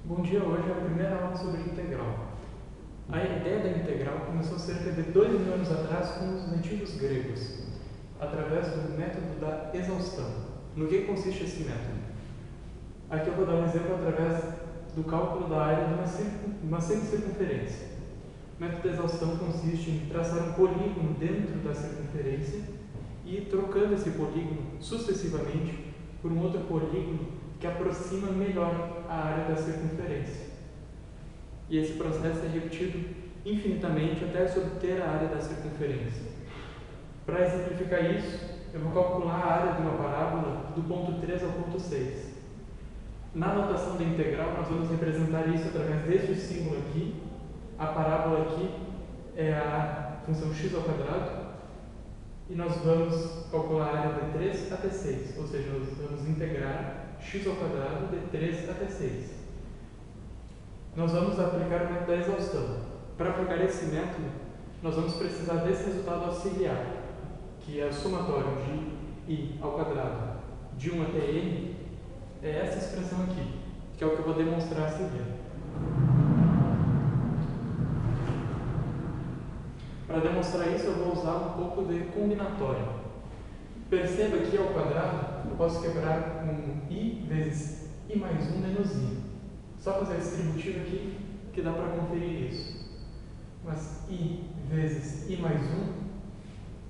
Bom dia, hoje é a primeira aula sobre integral. A ideia da integral começou cerca de 2000 anos atrás com os antigos gregos, através do método da exaustão. No que consiste esse método? Aqui eu vou dar um exemplo através do cálculo da área de uma semicircunferência. O método da exaustão consiste em traçar um polígono dentro da circunferência e ir trocando esse polígono sucessivamente por um outro polígono que aproxima melhor a área da circunferência. E esse processo é repetido infinitamente até se obter a área da circunferência. Para exemplificar isso, eu vou calcular a área de uma parábola do ponto 3 ao ponto 6. Na notação da integral, nós vamos representar isso através deste símbolo aqui. A parábola aqui é a função x ao quadrado. E nós vamos calcular a área de 3 até 6, ou seja, nós vamos integrar x ao quadrado de 3 até 6. Nós vamos aplicar o método da exaustão. Para aplicar esse método, nós vamos precisar desse resultado auxiliar, que é o somatório de i ao quadrado de 1 até n, é essa expressão aqui, que é o que eu vou demonstrar a seguir. Para demonstrar isso, eu vou usar um pouco de combinatória. Perceba que ao quadrado eu posso quebrar com i vezes i mais 1 menos i. Só fazer a distributiva aqui que dá para conferir isso. Mas i vezes i mais 1,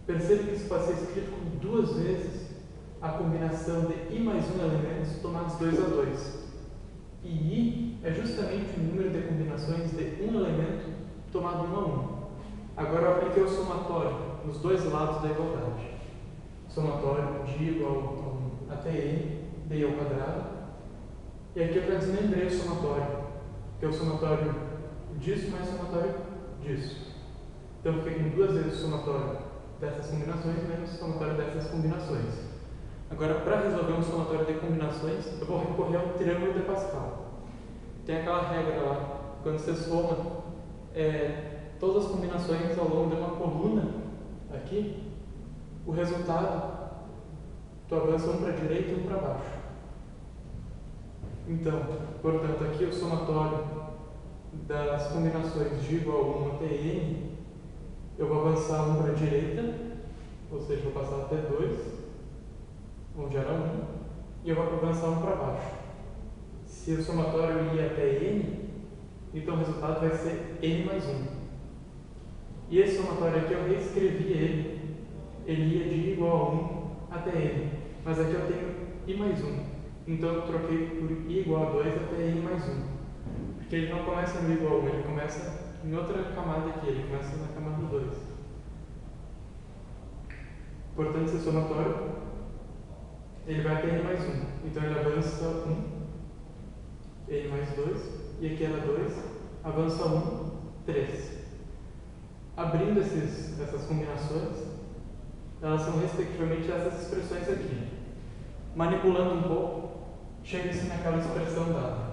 perceba que isso pode ser escrito como duas vezes a combinação de i mais 1 elementos tomados 2 a 2. E i é justamente o número de combinações de um elemento tomado 1 a 1. Agora eu apliquei o somatório nos dois lados da igualdade. Somatório de i igual a 1 até n, di ao quadrado. E aqui eu já desmembrei o somatório, que é o somatório disso mais o somatório disso. Então eu fiquei com duas vezes o somatório dessas combinações menos o somatório dessas combinações. Agora, para resolver um somatório de combinações, eu vou recorrer ao triângulo de Pascal. Tem aquela regra lá, quando você soma todas as combinações ao longo de uma coluna aqui, o resultado, tu avança um para a direita e um para baixo. Então, portanto, aqui o somatório das combinações de igual a 1 até n, eu vou avançar um para a direita, ou seja, vou passar até 2, onde era 1, e eu vou avançar um para baixo. Se o somatório ir até n, então o resultado vai ser n mais 1. E esse somatório aqui eu reescrevi ele ia de igual a 1 até n, mas aqui eu tenho i mais 1, então eu troquei por i igual a 2 até n mais 1, porque ele não começa no i igual a 1, ele começa em outra camada aqui, ele começa na camada 2. Portanto, esse somatório ele vai até n mais 1, então ele avança 1, n mais 2, e aqui era 2, avança 1, 3. Abrindo essas combinações, elas são respectivamente essas expressões aqui. Manipulando um pouco, chega-se naquela expressão dada.